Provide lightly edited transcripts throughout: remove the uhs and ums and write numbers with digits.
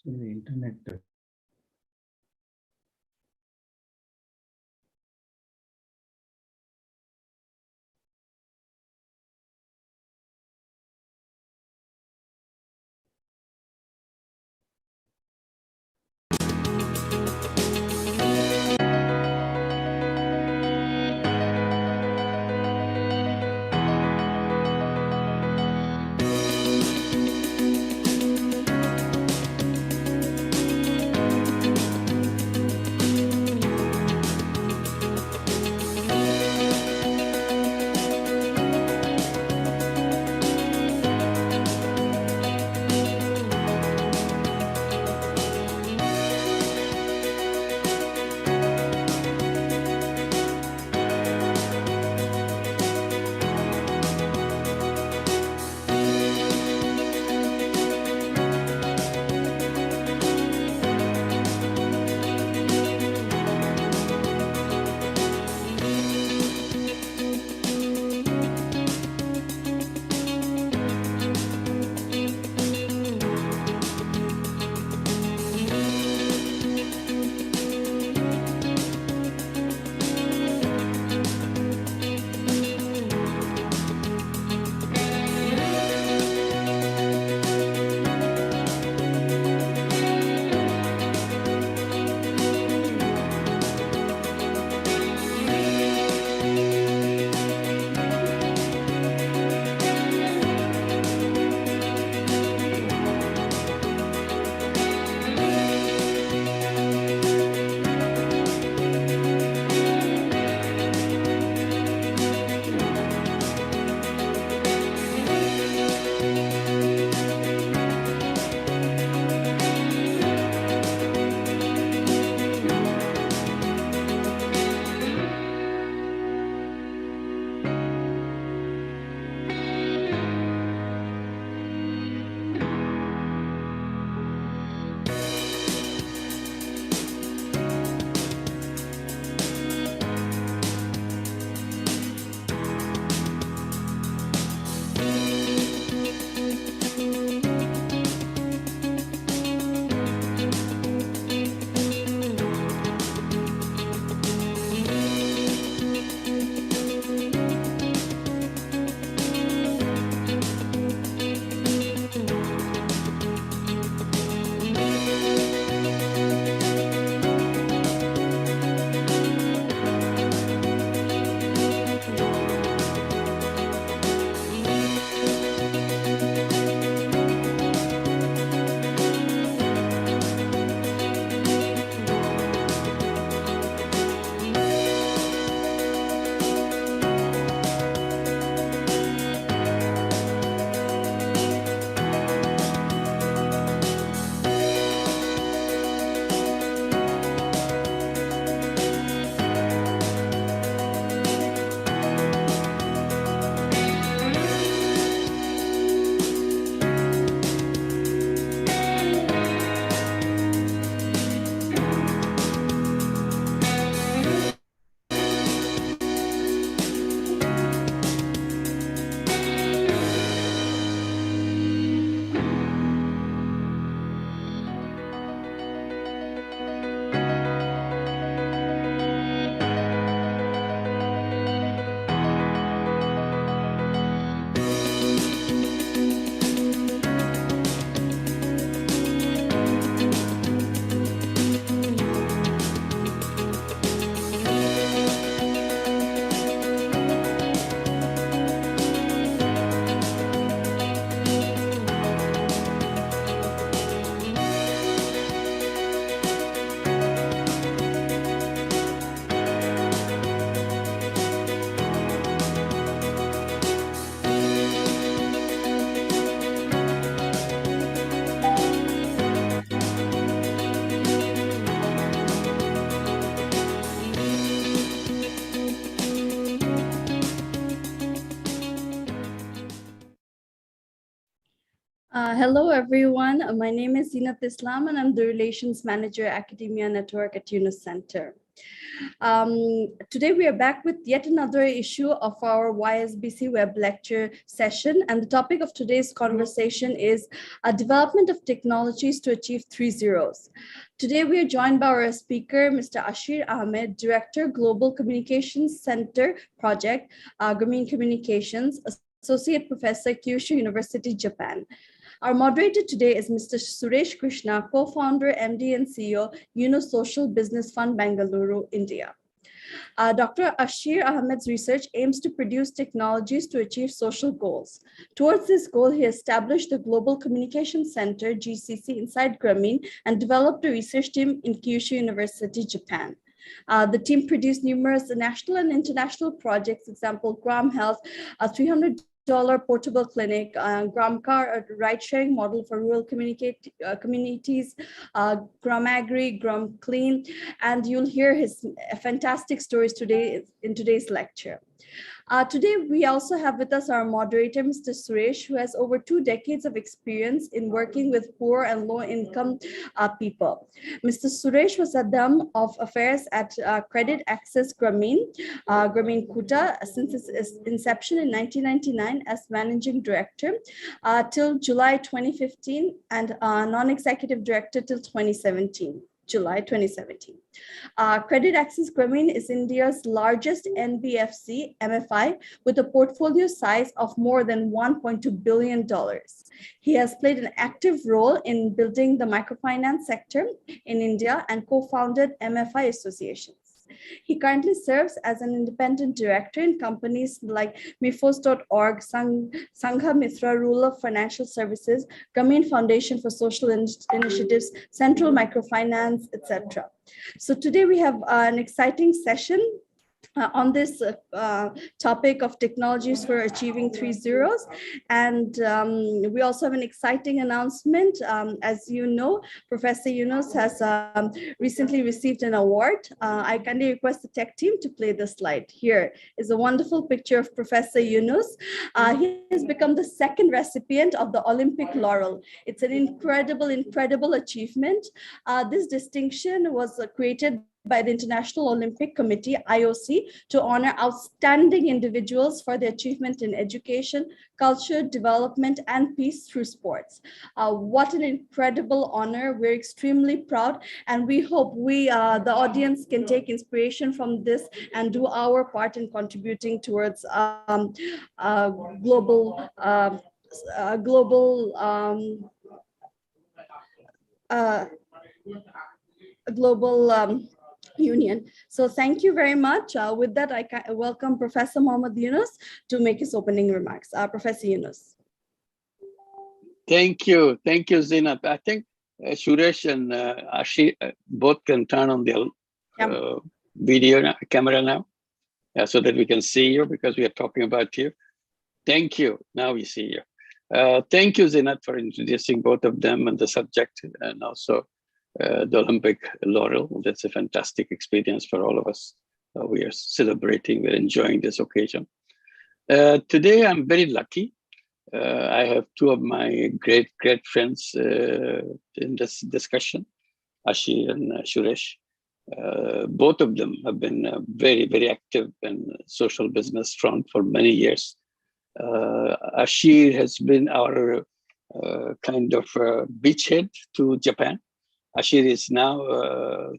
the internet. Hello, everyone. My name is Zinat Islam, and I'm the Relations Manager, Academia Network at Yunus Center. Today we are back with yet another issue of our YSBC web lecture session, and the topic of today's conversation is development of technologies to achieve 3 zeros. Today we are joined by our speaker, Mr. Ashir Ahmed, Director, Global Communications Center Project, Grameen Communications, Associate Professor, Kyushu University, Japan. Our moderator today is Mr. Suresh Krishna, co-founder, MD and CEO, Yunus Social Business Fund, Bengaluru, India. Dr. Ashir Ahmed's research aims to produce technologies to achieve social goals. Towards this goal, he established the Global Communication Center, GCC, inside Grameen and developed a research team in Kyushu University, Japan. The team produced numerous national and international projects, example, Gram Health, a $300 portable clinic, Gram Car, a ride-sharing model for rural communities, Gram Agri, Gram Clean, and you'll hear his fantastic stories today in today's lecture. Today, we also have with us our moderator, Mr. Suresh, who has over 2 decades of experience in working with poor and low-income people. Mr. Suresh was at the helm of affairs at Credit Access Grameen, Grameen Kuta, since its inception in 1999 as managing director till July 2015 and non-executive director till 2017. July 2017. Credit Access Grameen is India's largest NBFC, MFI, with a portfolio size of more than $1.2 billion. He has played an active role in building the microfinance sector in India and co-founded MFI associations. He currently serves as an independent director in companies like Mifos.org, Sangha Mitra Rural Financial Services, Grameen Foundation for Social Initiatives, Central Microfinance, etc. So today we have an exciting session on this topic of technologies for achieving 3 zeros. And we also have an exciting announcement. As you know, Professor Yunus has recently received an award. I kindly request the tech team to play the slide. Here is a wonderful picture of Professor Yunus. He has become the second recipient of the Olympic laurel. It's an incredible achievement. This distinction was created by the International Olympic Committee, IOC, to honor outstanding individuals for their achievement in education, culture, development, and peace through sports. What an incredible honor. We're extremely proud, and we hope the audience can take inspiration from this and do our part in contributing towards global union. So thank you very much. With that, I welcome Professor Mohammad Yunus to make his opening remarks. Professor Yunus. Thank you, Zinat. I think Suresh and Ashir both can turn on their video camera now, so that we can see you, because we are talking about you. Thank you. Now we see you. Thank you, Zinat, for introducing both of them and the subject, and also the Olympic laurel. That's a fantastic experience for all of us. We are celebrating, we're enjoying this occasion. Today, I'm very lucky. I have 2 of my great friends in this discussion, Ashir and Suresh. Both of them have been very active in social business front for many years. Ashir has been our kind of beachhead to Japan. Ashir is now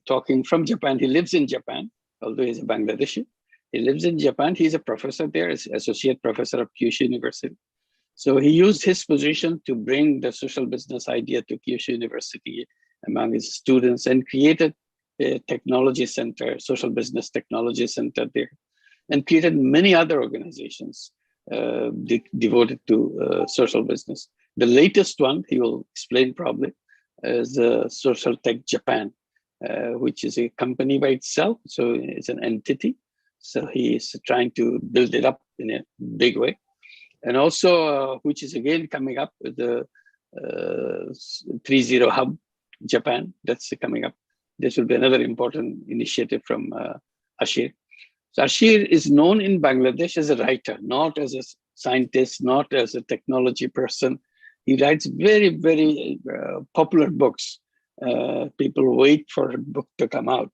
talking from Japan. He lives in Japan, although he's a Bangladeshi. He lives in Japan. He's a professor there, is associate professor of Kyushu University. So he used his position to bring the social business idea to Kyushu University among his students and created a technology center, social business technology center there, and created many other organizations devoted to social business. The latest one, he will explain probably, is Social Tech Japan, which is a company by itself. So it's an entity. So he is trying to build it up in a big way. And also, which is again coming up with the 3.0 Hub Japan. That's coming up. This will be another important initiative from Ashir. So Ashir is known in Bangladesh as a writer, not as a scientist, not as a technology person. He writes very popular books. People wait for a book to come out.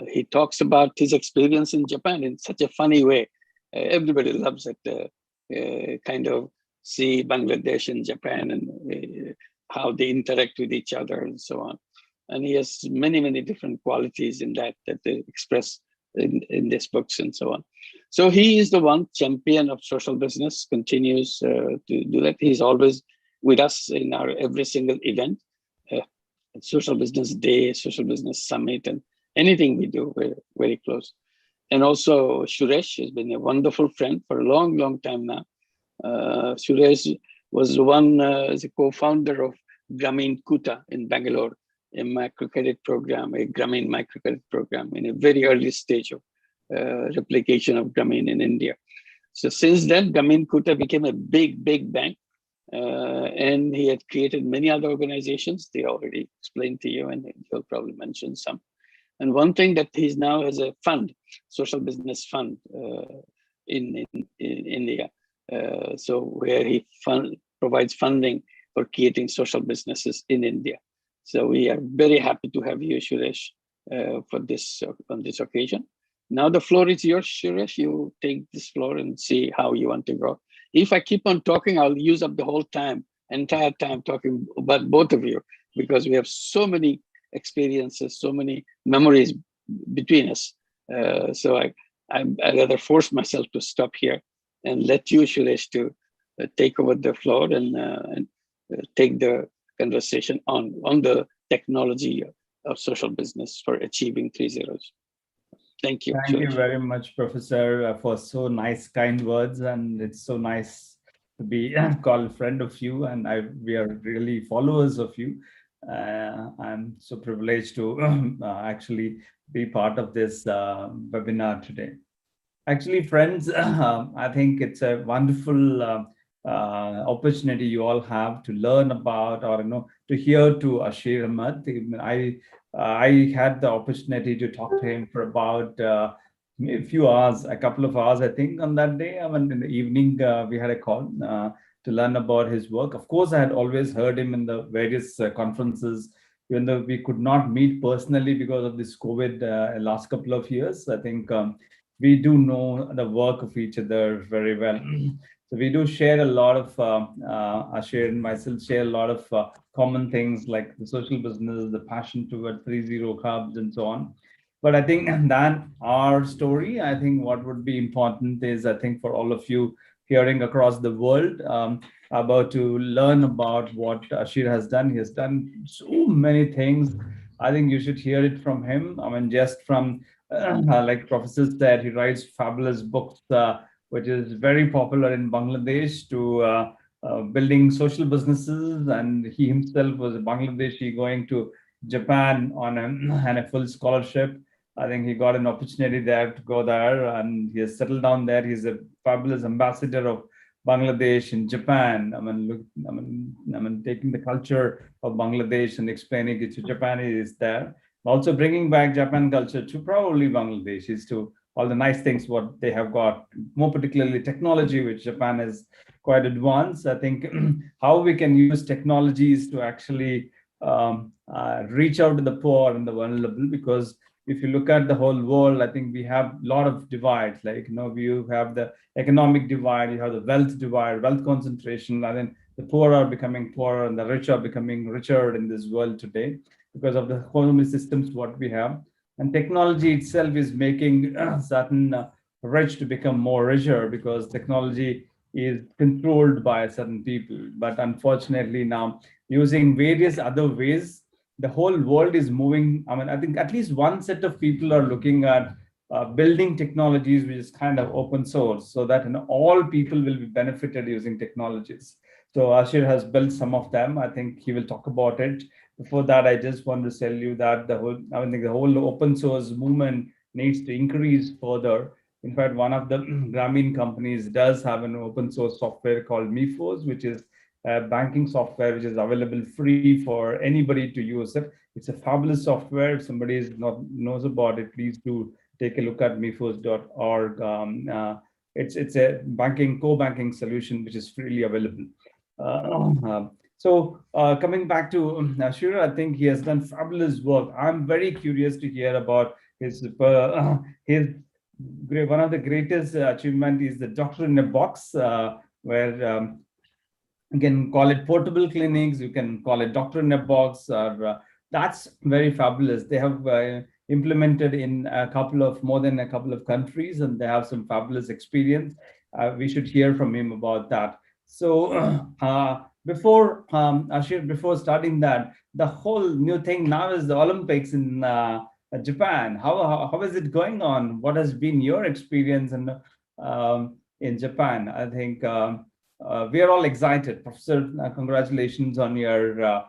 He talks about his experience in Japan in such a funny way. Everybody loves it. Kind of see Bangladesh and Japan and how they interact with each other and so on. And he has many, many different qualities in that they express in these books and so on. So he is the one champion of social business, continues to do that. He's always with us in our every single event, social business day, social business summit, and anything we do, we're very close. And also Suresh has been a wonderful friend for a long, long time now. Suresh was one as a co-founder of Grameen Kuta in Bengaluru, a microcredit program, a Grameen microcredit program in a very early stage of replication of Grameen in India. So since then, Grameen Kuta became a big, big bank. And he had created many other organizations. They already explained to you, and he'll probably mention some. And one thing that he's now has a fund, social business fund in India. So where he provides funding for creating social businesses in India. So we are very happy to have you, Suresh, for this on this occasion. Now the floor is yours, Suresh. You take this floor and see how you want to go. If I keep on talking, I'll use up the whole time, entire time talking about both of you, because we have so many experiences, so many memories between us. So I rather force myself to stop here and let you, Suresh, to take over the floor and take the conversation on the technology of social business for achieving 3 zeros. Thank you. Thank you very much, Professor, for so nice, kind words. And it's so nice to be called a friend of you. And we are really followers of you. I'm so privileged to actually be part of this webinar today. Actually, friends, I think it's a wonderful opportunity you all have to learn about, or to hear to Ashir Ahmed. I had the opportunity to talk to him for about a few hours, a couple of hours, I think, on that day. I mean, in the evening, we had a call to learn about his work. Of course, I had always heard him in the various conferences, even though we could not meet personally because of this COVID last couple of years. I think we do know the work of each other very well. So we do share a lot of, Ashir and myself share a lot of common things like the social business, the passion toward 3-0 hubs and so on. But I think that our story, I think what would be important is, I think for all of you hearing across the world about to learn about what Ashir has done. He has done so many things. I think you should hear it from him. I mean, just from, like Professor said, he writes fabulous books, which is very popular in Bangladesh, to building social businesses. And he himself was a Bangladeshi going to Japan on a full scholarship. I think he got an opportunity there to go there, and he has settled down there. He's a fabulous ambassador of Bangladesh in Japan. I mean, taking the culture of Bangladesh and explaining it to Japanese there. Also bringing back Japan culture to probably Bangladesh, is to all the nice things what they have got, more particularly technology, which Japan is quite advanced. I think how we can use technologies to actually reach out to the poor and the vulnerable, because if you look at the whole world, I think we have a lot of divides. Like, you have the economic divide, you have the wealth divide, wealth concentration, and then the poor are becoming poorer and the rich are becoming richer in this world today because of the economic systems what we have. And technology itself is making certain rich to become more richer, because technology is controlled by certain people. But unfortunately now, using various other ways, the whole world is moving. I mean, I think at least one set of people are looking at building technologies which is kind of open source, so that all people will be benefited using technologies. So Ashir has built some of them. I think he will talk about it. Before that, I just want to tell you that the whole open source movement needs to increase further. In fact, one of the Grameen companies does have an open source software called MiFos, which is banking software, which is available free for anybody to use it. It's a fabulous software. If somebody knows about it, please do take a look at mifos.org. It's a co-banking solution which is freely available. So coming back to Ashir, I think he has done fabulous work. I'm very curious to hear about his one of the greatest achievement is the doctor in a box, where you can call it portable clinics, you can call it doctor in a box, or that's very fabulous. They have implemented in more than a couple of countries, and they have some fabulous experience. We should hear from him about that. So before Ashir, before starting that, the whole new thing now is the Olympics in Japan. How is it going on? What has been your experience in Japan? I think we are all excited. Professor, congratulations on your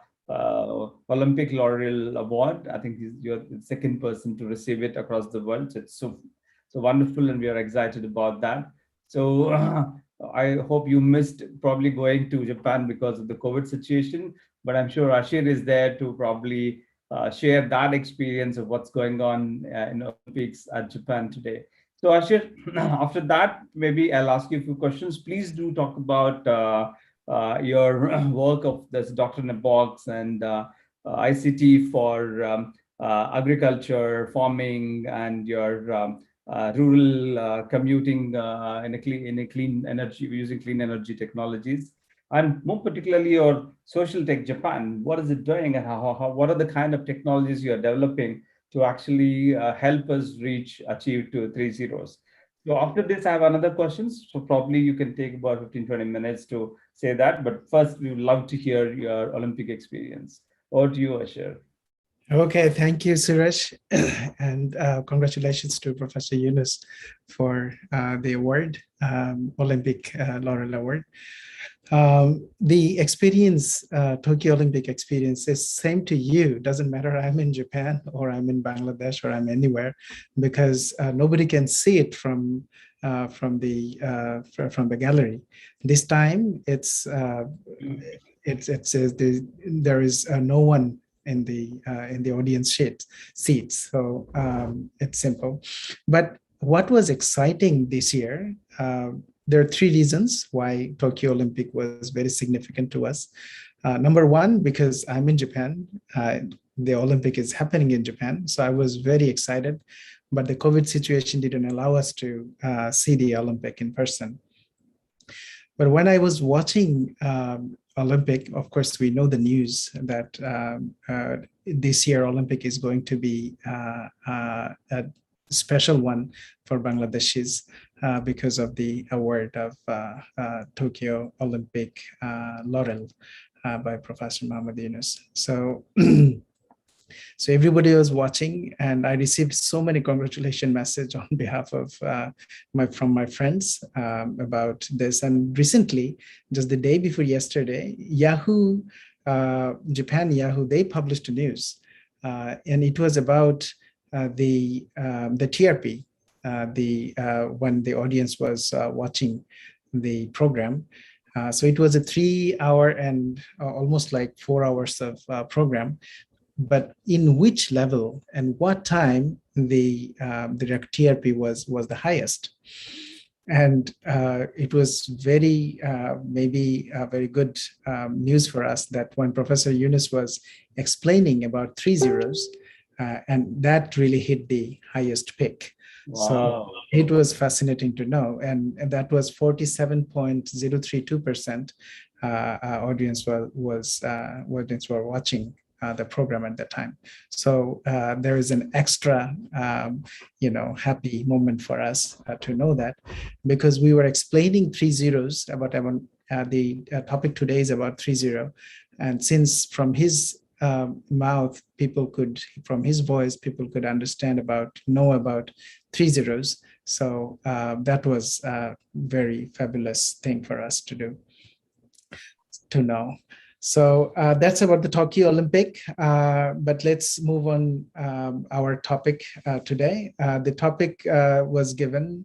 Olympic Laurel Award. I think you're the second person to receive it across the world. So it's so wonderful, and we are excited about that. So I hope you missed probably going to Japan because of the COVID situation, but I'm sure Ashir is there to probably share that experience of what's going on in Olympics at Japan today. So Ashir, after that, maybe I'll ask you a few questions. Please do talk about your work of this Doctor in a Box and ICT for agriculture, farming, and your rural commuting in a clean energy, using clean energy technologies, and more particularly your social tech Japan. What is it doing, and what are the kind of technologies you are developing to actually help us achieve to 3 zeros? So after this, I have another questions. So probably you can take about 15-20 minutes to say that. But first, we would love to hear your Olympic experience. Over to you, Ashir. Okay, thank you, Suresh. And congratulations to Professor Yunus for the award, Olympic Laurel Award. The experience, Tokyo Olympic experience is same to you. Doesn't matter I'm in Japan or I'm in Bangladesh or I'm anywhere, because nobody can see it from the gallery. This time there is no one in the audience seats, so it's simple. But what was exciting this year? There are three reasons why Tokyo Olympic was very significant to us. Number one, because I'm in Japan, the Olympic is happening in Japan, so I was very excited. But the COVID situation didn't allow us to see the Olympic in person. But when I was watching Olympic, of course, we know the news that this year Olympic is going to be a special one for Bangladeshis because of the award of Tokyo Olympic Laurel by Professor Mohammad Yunus. So, so everybody was watching, and I received so many congratulation messages on behalf of from my friends about this. And recently, just the day before yesterday, Yahoo, Japan Yahoo, they published a news, and it was about the TRP, when the audience was watching the program. So it was a 3 hour and almost like 4 hours of program, but in which level and what time the TRP was the highest. And it was very, maybe very good news for us that when Professor Yunus was explaining about 3 zeros, and that really hit the highest pick. Wow. So it was fascinating to know. And that was 47.032% audience were watching the program at that time. So there is an extra, happy moment for us to know that, because we were explaining 3 zeros about the topic today is about 3 zero. And since from his mouth, from his voice, people could know about 3 zeros. So that was a very fabulous thing for us to know. So that's about the Tokyo Olympic, but let's move on our topic today. The topic was given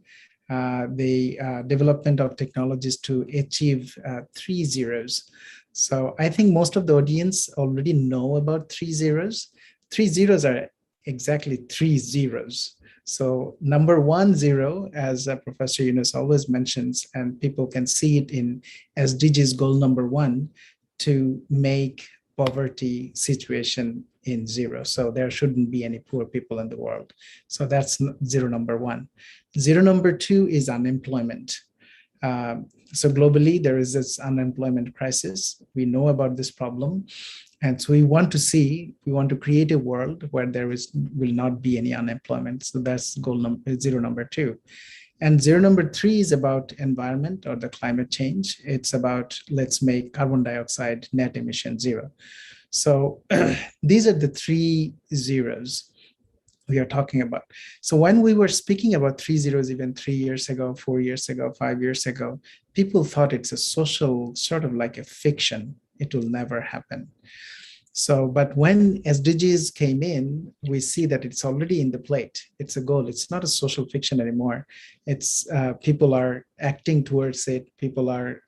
the development of technologies to achieve 3 zeros. So I think most of the audience already know about 3 zeros. 3 zeros are exactly 3 zeros. So number 1 zero, as Professor Yunus always mentions, and people can see it in SDGs goal number 1, to make poverty situation in zero. So there shouldn't be any poor people in the world. So that's zero number one. Zero number two is unemployment. So globally, there is this unemployment crisis. We know about this problem. And so we want to create a world where will not be any unemployment. So that's zero number two. And zero number three is about environment or the climate change. It's about, let's make carbon dioxide net emission zero. So these are the 3 zeros we are talking about. So when we were speaking about 3 zeros, even 3 years ago, 4 years ago, 5 years ago, people thought it's a social, sort of like a fiction. It will never happen. So, but when SDGs came in, we see that it's already in the plate. It's a goal. It's not a social fiction anymore. It's people are acting towards it. People are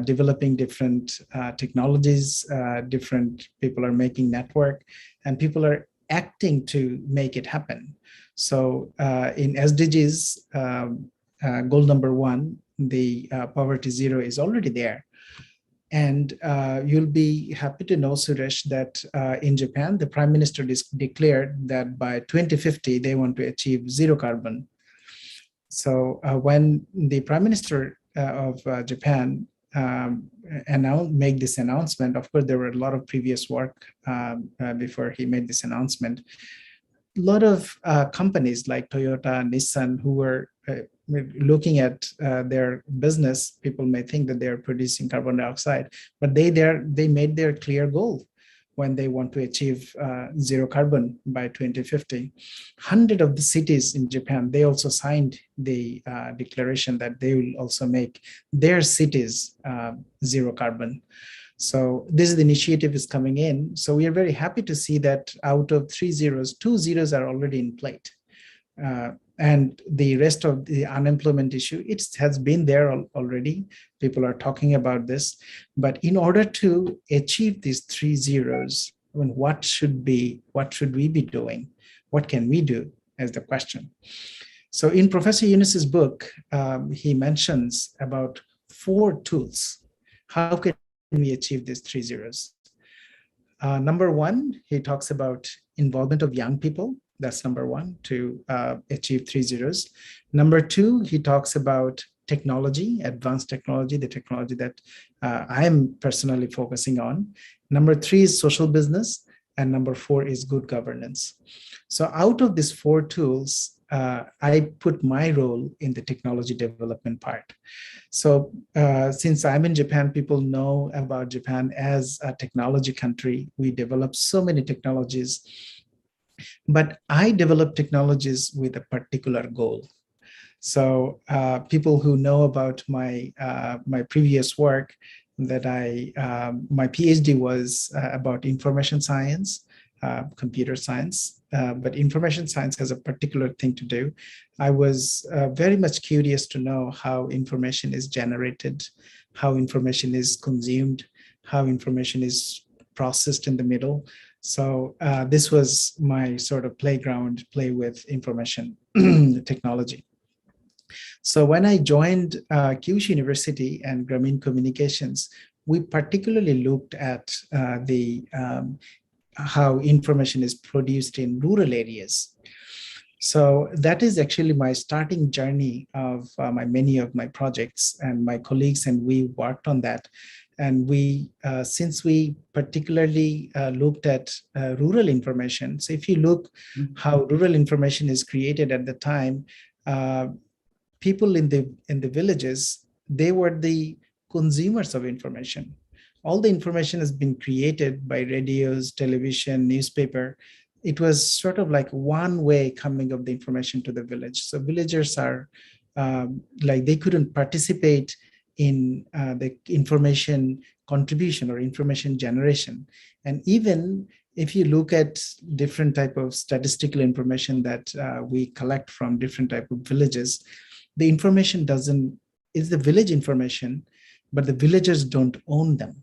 developing different technologies. Different people are making network, and people are acting to make it happen. So in SDGs, goal number 1, the poverty zero is already there. And you'll be happy to know, Suresh, that in Japan, the Prime Minister declared that by 2050, they want to achieve zero carbon. So when the Prime Minister of Japan made this announcement, of course, there were a lot of previous work before he made this announcement. A lot of companies like Toyota, Nissan, who were looking at their business, people may think that they are producing carbon dioxide, but they made their clear goal when they want to achieve zero carbon by 2050. 100 of the cities in Japan, they also signed the declaration that they will also make their cities zero carbon. So this is the initiative is coming in. So we are very happy to see that out of 3 zeros, 2 zeros are already in plate. And the rest of the unemployment issue, it has been there already. People are talking about this. But in order to achieve these 3 zeros, I mean, what should we be doing? What can we do as the question? So in Professor Yunus's book, he mentions about 4 tools. How can we achieve these 3 zeros? Number 1, he talks about involvement of young people. That's number 1 to achieve 3 zeros. Number 2, he talks about technology, advanced technology, the technology that I am personally focusing on. Number 3 is social business. And number 4 is good governance. So out of these 4 tools, I put my role in the technology development part. So since I'm in Japan, people know about Japan as a technology country. We develop so many technologies. But I develop technologies with a particular goal. So people who know about my previous work, that my PhD was about information science, computer science, but information science has a particular thing to do. I was very much curious to know how information is generated, how information is consumed, how information is processed in the middle. So this was my sort of playground, play with information technology. So when I joined Kyushu University and Grameen Communications, we particularly looked at how information is produced in rural areas. So that is actually my starting journey of many of my projects, and my colleagues and we worked on that. And we, since we particularly looked at rural information, so if you look how rural information is created at the time, people in the villages, they were the consumers of information. All the information has been created by radios, television, newspaper. It was sort of like one way coming of the information to the village. So villagers are like, they couldn't participate in the information contribution or information generation. And even if you look at different type of statistical information that we collect from different type of villages, the information is the village information, but the villagers don't own them.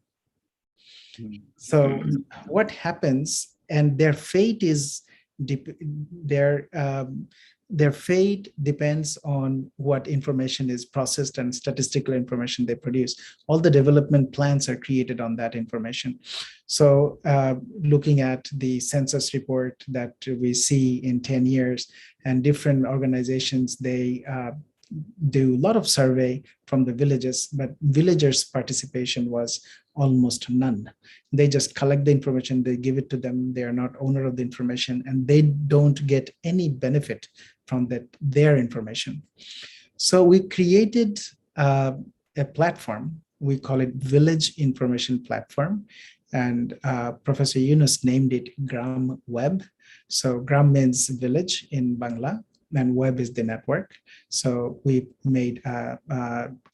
So what happens, and their fate is their fate depends on what information is processed and statistical information they produce. All the development plans are created on that information. So looking at the census report that we see in 10 years, and different organizations, they do a lot of survey from the villages, but villagers' participation was almost none. They just collect the information, they give it to them, they are not owner of the information, and they don't get any benefit from their information. So we created a platform, we call it Village Information Platform, and Professor Yunus named it Gram Web. So Gram means village in Bangla, and web is the network. So we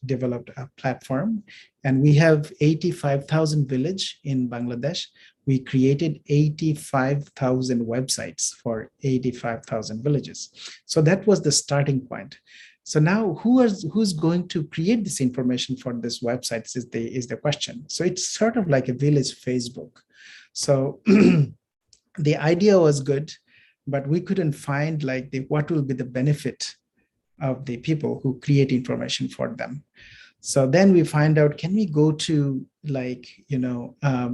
developed a platform, and we have 85,000 village in Bangladesh. We created 85,000 websites for 85,000 villages. So that was the starting point. So now who's going to create this information for this websites is the question. So it's sort of like a village Facebook. So the idea was good, but we couldn't find what will be the benefit of the people who create information for them. So then we find out, can we go to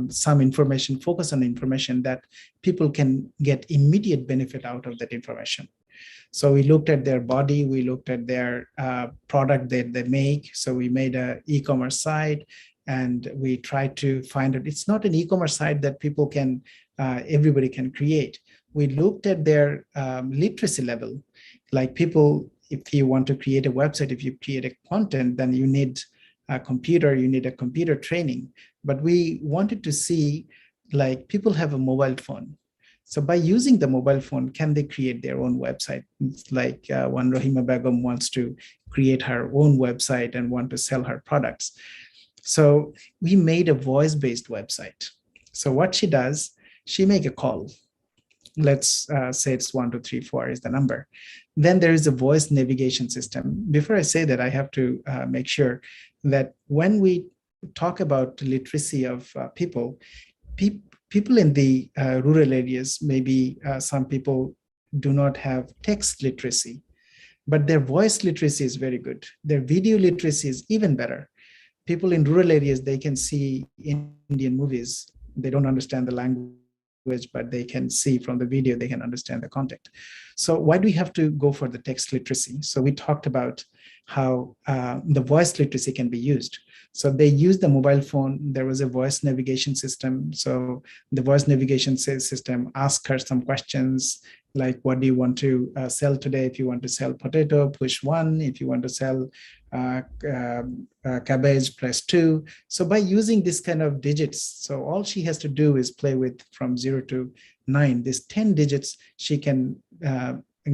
some information, focus on information that people can get immediate benefit out of that information. So we looked at their body, we looked at their product that they make. So we made an e-commerce site, and we tried to find it. It's not an e-commerce site that people can, everybody can create. We looked at their literacy level. Like people, if you want to create a website, if you create a content, then you need a computer, you need a computer training. But we wanted to see, people have a mobile phone. So by using the mobile phone, can they create their own website? It's like one Rahima Begum wants to create her own website and want to sell her products. So we made a voice-based website. So what she does, she make a call. Let's say it's 1234 is the number. Then there is a voice navigation system. Before I say that, I have to make sure that when we talk about literacy of people in the rural areas, maybe some people do not have text literacy, but their voice literacy is very good. Their video literacy is even better. People in rural areas, they can see Indian movies. They don't understand the language, but they can see from the video, they can understand the content. So why do we have to go for the text literacy? So we talked about how the voice literacy can be used. So they use the mobile phone. There was a voice navigation system. So the voice navigation system asked her some questions like, what do you want to sell today? If you want to sell potato, push 1. If you want to sell cabbage, press 2. So by using this kind of digits, so all she has to do is play with from 0 to 9. These 10 digits, she can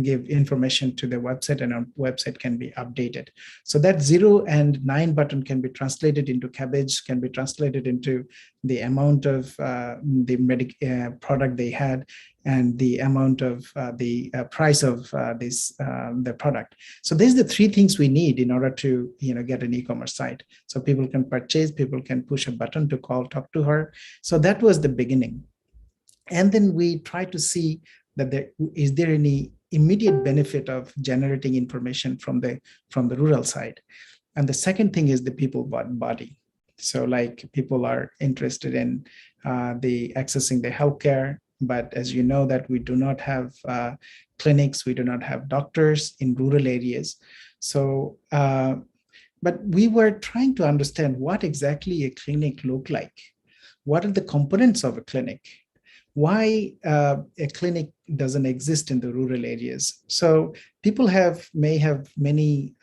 give information to the website, and our website can be updated. So that 0 and 9 button can be translated into cabbage, can be translated into the amount of the product they had, and the amount of the price of the product. So there's the 3 things we need in order to get an e-commerce site. So people can purchase, people can push a button to talk to her. So that was the beginning. And then we try to see that is there any immediate benefit of generating information from the rural side. And the second thing is the people body. So people are interested in accessing the healthcare, but as you know that we do not have clinics, we do not have doctors in rural areas. So, but we were trying to understand what exactly a clinic look like. What are the components of a clinic? Why a clinic doesn't exist in the rural areas? So people may have many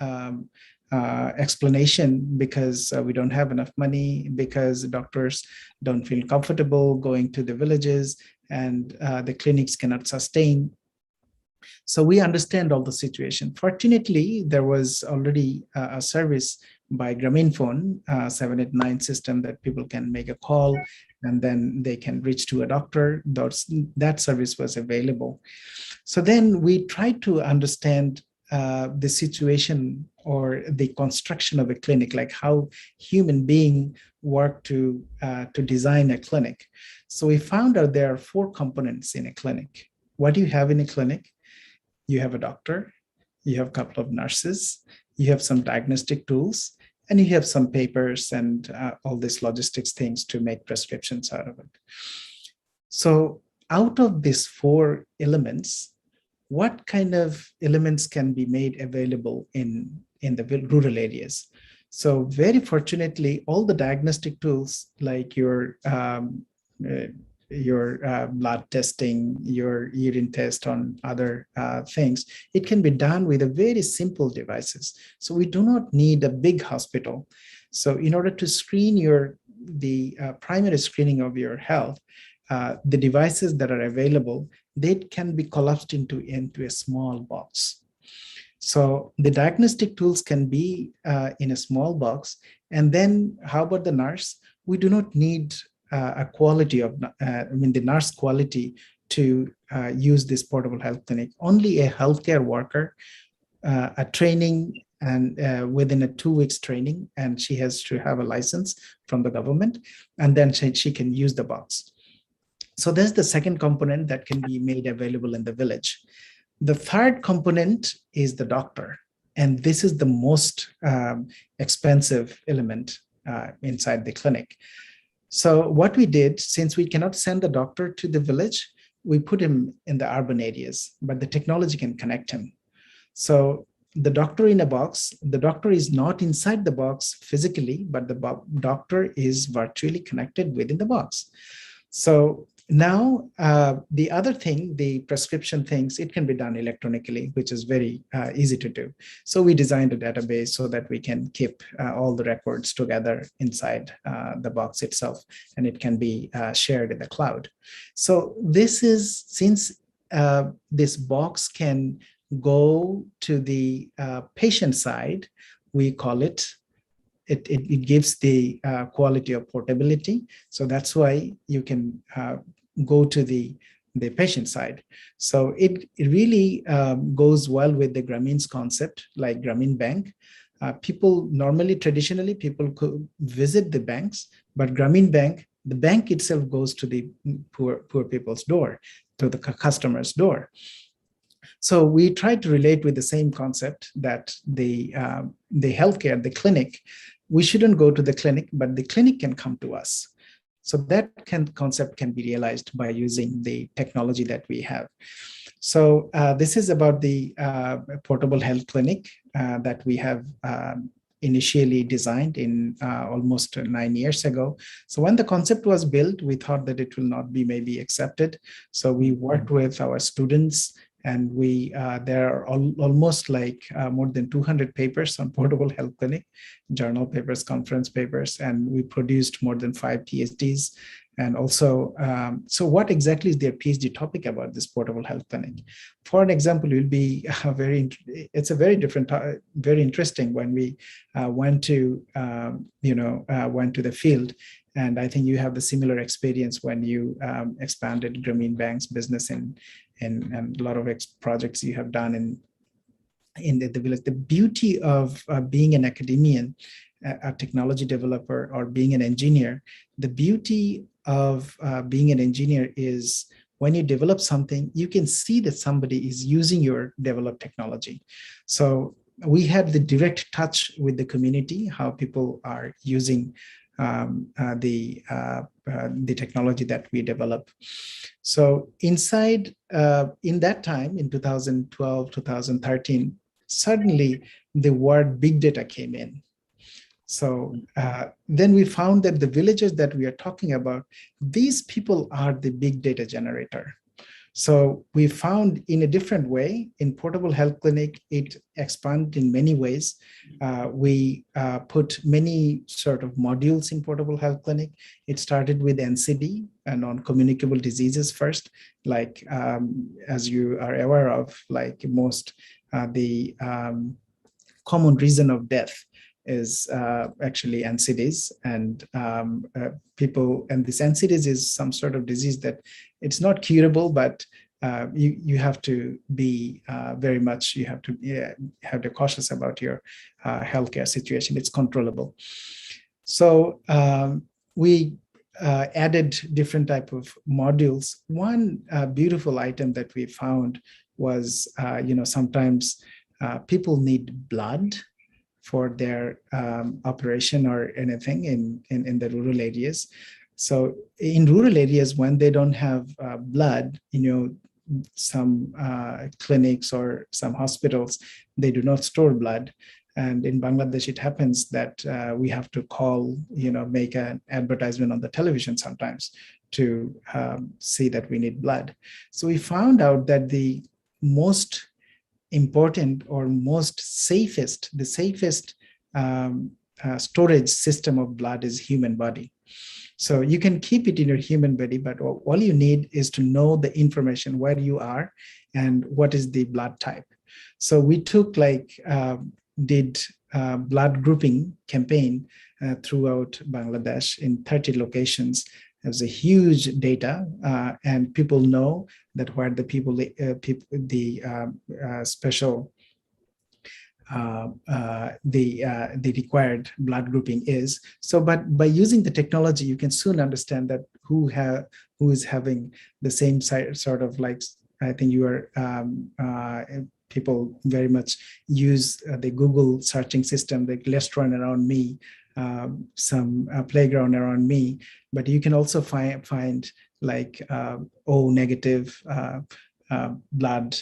explanation, because we don't have enough money, because doctors don't feel comfortable going to the villages, and the clinics cannot sustain. So we understand all the situation. Fortunately, there was already a service by Grameen phone 789 system that people can make a call, and then they can reach to a doctor. That service was available. So then we tried to understand the situation or the construction of a clinic, like how human being work to design a clinic. So we found out there are 4 components in a clinic. what do you have in a clinic? You have a doctor, you have a couple of nurses, you have some diagnostic tools, and you have some papers and all these logistics things to make prescriptions out of it. So out of these four elements, what kind of elements can be made available in the rural areas? So very fortunately, all the diagnostic tools like your blood testing, your urine test on other things, it can be done with a very simple devices. So we do not need a big hospital. So in order to screen the primary screening of your health, the devices that are available, they can be collapsed into a small box. So the diagnostic tools can be in a small box. And then how about the nurse? We do not need a quality of, the nurse quality to use this portable health clinic. Only a healthcare worker, a training, and within a 2 weeks training, and she has to have a license from the government, and then she can use the box. So there's the second component that can be made available in the village. The third component is the doctor. And this is the most expensive element inside the clinic. So what we did, since we cannot send the doctor to the village, we put him in the urban areas, but the technology can connect him. So the doctor in a box, the doctor is not inside the box physically, but the doctor is virtually connected within the box. So now, the other thing, the prescription things, it can be done electronically, which is very easy to do. So we designed a database so that we can keep all the records together inside the box itself, and it can be shared in the cloud. So this is, since this box can go to the patient side, we call it, it gives the quality of portability. So that's why you can go to the patient side. So it really goes well with the Grameen's concept, like Grameen Bank. People normally, traditionally, people could visit the banks, but Grameen Bank, the bank itself goes to the poor people's door, to the customer's door. So we try to relate with the same concept that the healthcare, the clinic, we shouldn't go to the clinic, but the clinic can come to us. So that concept can be realized by using the technology that we have. So this is about the portable health clinic that we have initially designed in almost 9 years ago. So when the concept was built, we thought that it will not be maybe accepted. So we worked with our students, and there are almost like more than 200 papers on portable health clinic, journal papers, conference papers, and we produced more than 5 PhDs. And also, so what exactly is their PhD topic about this portable health clinic? For an example, it will be it's a very different, very interesting when we went to the field. And I think you have the similar experience when you expanded Grameen Bank's business and a lot of projects you have done in the village. The beauty of being an academician, a technology developer, or being an engineer, the beauty of being an engineer is when you develop something, you can see that somebody is using your developed technology. So we had the direct touch with the community, how people are using the technology that we develop. So inside, in that time, in 2012, 2013, suddenly the word big data came in. So then we found that the villagers that we are talking about, these people are the big data generator. So we found in a different way, in portable health clinic, it expanded in many ways. We put many sort of modules in portable health clinic. It started with NCD, non-communicable diseases first, like as you are aware of, like most the common reason of death is actually NCDs, and people, and this NCDs is some sort of disease that it's not curable, but you have to be very much, you have to cautious about your healthcare situation. It's controllable. So we added different type of modules. One beautiful item that we found was, sometimes people need blood for their operation or anything in the rural areas. So in rural areas, when they don't have blood, some clinics or some hospitals, they do not store blood. And in Bangladesh, it happens that we have to call, make an advertisement on the television sometimes to see that we need blood. So we found out that the most important or the safest storage system of blood is human body. So you can keep it in your human body, but all you need is to know the information where you are and what is the blood type. So we took did blood grouping campaign throughout Bangladesh in 30 locations. There's a huge data, and people know that where the special the required blood grouping is. So, but by using the technology, you can soon understand that who is having the same sort of I think you are. People very much use the Google searching system, the restaurant around me, some playground around me, but you can also find O negative blood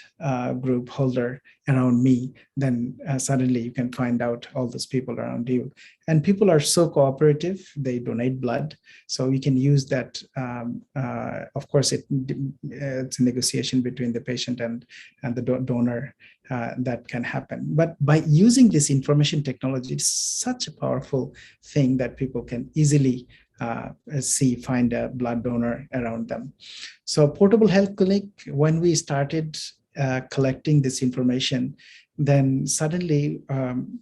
group holder around me, then suddenly you can find out all those people around you. And people are so cooperative, they donate blood. So you can use that. Of course, it's a negotiation between the patient and the donor that can happen. But by using this information technology, it's such a powerful thing that people can easily find a blood donor around them. So portable health clinic, when we started collecting this information, then suddenly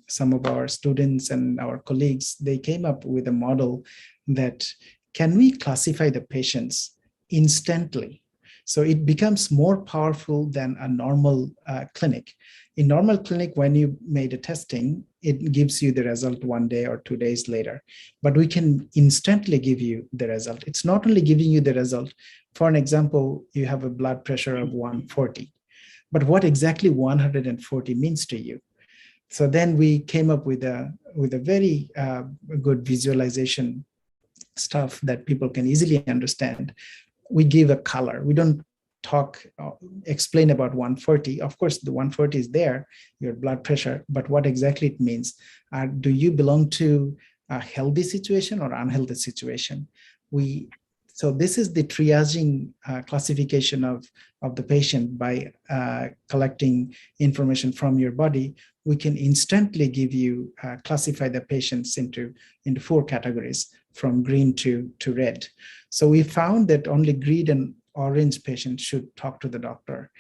some of our students and our colleagues, they came up with a model that can we classify the patients instantly? So it becomes more powerful than a normal clinic. In normal clinic, when you made a testing, it gives you the result 1 day or 2 days later, but we can instantly give you the result. It's not only giving you the result. For an example, you have a blood pressure of 140, but what exactly 140 means to you? So then we came up with a very good visualization stuff that people can easily understand. We give a color. We don't explain about 140. Of course, the 140 is there, your blood pressure, but what exactly it means. Do you belong to a healthy situation or unhealthy situation? So this is the triaging classification of the patient by collecting information from your body. We can instantly give you, classify the patients into 4 categories, from green to red. So we found that only green and orange patients should talk to the doctor.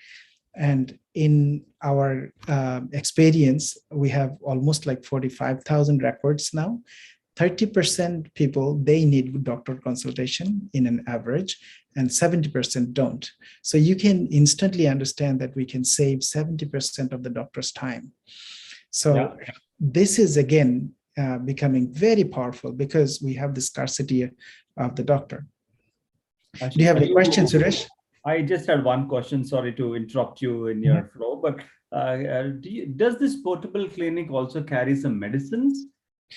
And in our experience, we have almost 45,000 records now. 30% people, they need doctor consultation in an average, and 70% don't. So you can instantly understand that we can save 70% of the doctor's time. So this is, again, becoming very powerful because we have the scarcity of the doctor. Do you have any questions, Suresh? I just had one question. Sorry to interrupt you in your flow, but does this portable clinic also carry some medicines?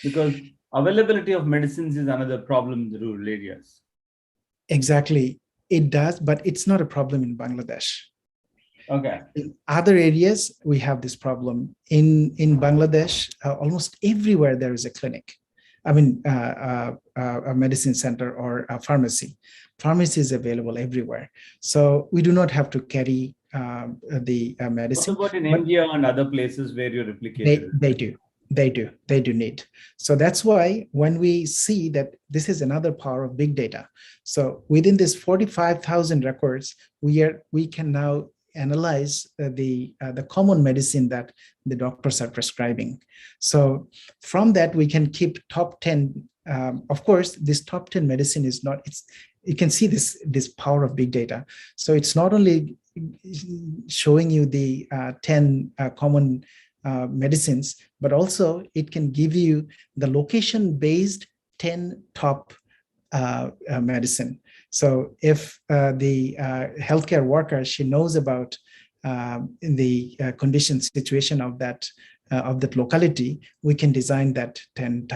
Because availability of medicines is another problem in the rural areas. Exactly. It does, but it's not a problem in Bangladesh. Okay. In other areas, we have this problem. In Bangladesh, almost everywhere there is a clinic. I mean, a medicine center or a pharmacy. Pharmacy is available everywhere. So we do not have to carry the medicine. What about in India and other places where you're replicated? They do need. So that's why when we see that this is another power of big data. So within this 45,000 records, we can now analyze the common medicine that the doctors are prescribing. So from that, we can keep top 10. Of course, this top 10 medicine is not, you can see this power of big data. So it's not only showing you the 10 common medicines, but also it can give you the location-based 10 top medicine. So if the healthcare worker, she knows about the condition situation of that locality, we can design that 10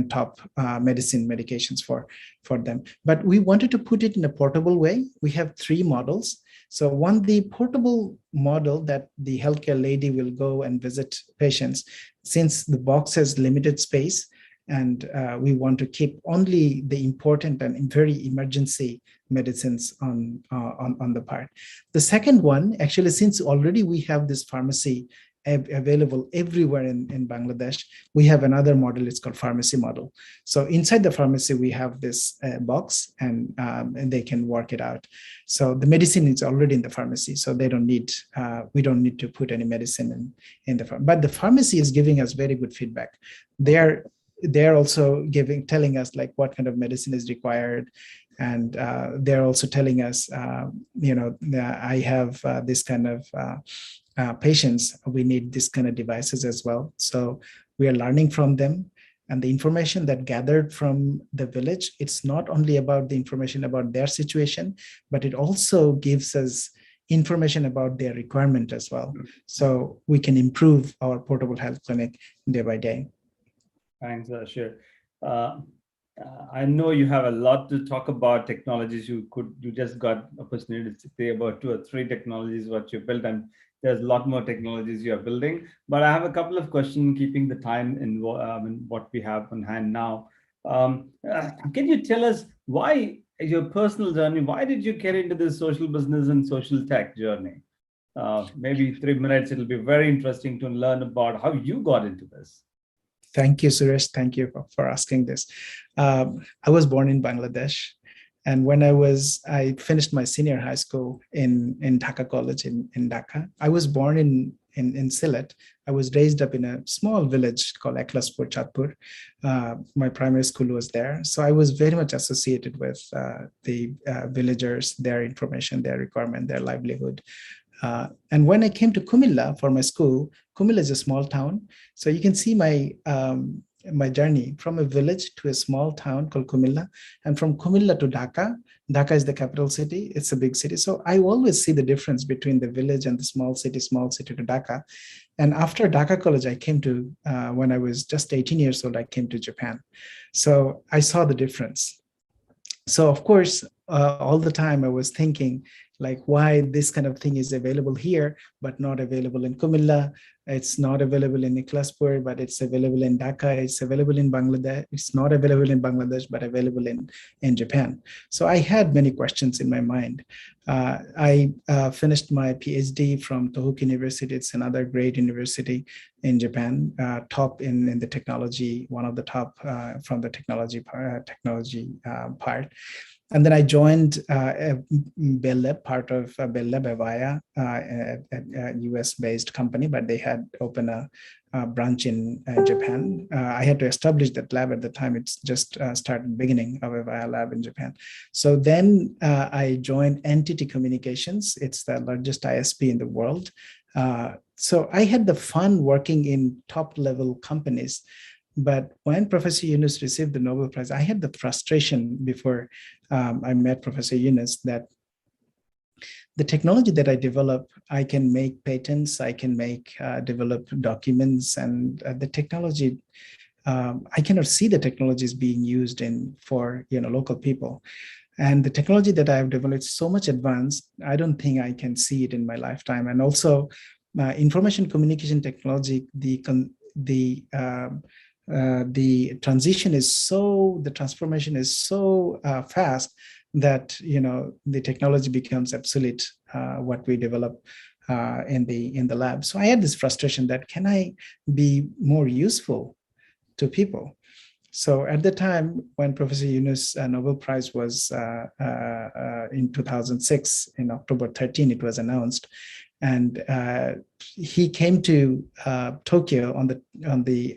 top medications for them. But we wanted to put it in a portable way. We have 3 models. So one, the portable model that the healthcare lady will go and visit patients, since the box has limited space, and we want to keep only the important and very emergency medicines on the part. The second one, actually, since already we have this pharmacy available everywhere in Bangladesh, we have another model. It's called pharmacy model. So inside the pharmacy, we have this box, and they can work it out. So the medicine is already in the pharmacy, so they don't need we don't need to put any medicine in the pharmacy. But the pharmacy is giving us very good feedback. They're also telling us like what kind of medicine is required. And they're also telling us, I have this kind of patients, we need this kind of devices as well. So we are learning from them. And the information that gathered from the village, it's not only about the information about their situation, but it also gives us information about their requirement as well. So we can improve our portable health clinic day by day. Thanks, Ashir. I know you have a lot to talk about technologies. You just got opportunity to say about 2 or 3 technologies what you built, and there's a lot more technologies you are building. But I have a couple of questions, keeping the time in what we have on hand now. Can you tell us why your personal journey? Why did you get into this social business and social tech journey? Maybe 3 minutes. It'll be very interesting to learn about how you got into this. Thank you, Suresh. Thank you for asking this. I was born in Bangladesh. And when I finished my senior high school in Dhaka College in Dhaka. I was born in Sylhet. I was raised up in a small village called Ekhlaspur, Chatpur. My primary school was there. So I was very much associated with the villagers, their information, their requirement, their livelihood. And when I came to Kumilla for my school, Kumilla is a small town. So you can see my journey from a village to a small town called Kumilla, and from Kumilla to Dhaka. Dhaka is the capital city. It's a big city. So I always see the difference between the village and the small city to Dhaka. And after Dhaka College, I came to, when I was just 18 years old, I came to Japan. So I saw the difference. So of course, all the time I was thinking, like, why this kind of thing is available here, but not available in Kumilla. It's not available in Ekhlaspur, but it's available in Dhaka. It's available in Bangladesh. It's not available in Bangladesh, but available in Japan. So I had many questions in my mind. I finished my PhD from Tohoku University. It's another great university in Japan, top in the technology, one of the top from the technology part. And then I joined Bell Lab, part of Bell Lab Avaya, a US-based company, but they had opened a branch in Japan. I had to establish that lab at the time. It's just started beginning of Avaya lab in Japan. So then I joined NTT Communications. It's the largest ISP in the world. So I had the fun working in top-level companies. But when Professor Yunus received the Nobel Prize, I had the frustration before I met Professor Yunus that the technology that I develop, I can make patents, I can develop documents, and the technology, I cannot see the technologies being used for local people. And the technology that I have developed is so much advanced, I don't think I can see it in my lifetime. And also, information communication technology, the transformation is so fast that the technology becomes obsolete what we develop in the lab. So I had this frustration that can I be more useful to people? So at the time when Professor Yunus Nobel Prize was in 2006, in October 13, it was announced. And he came to Tokyo on the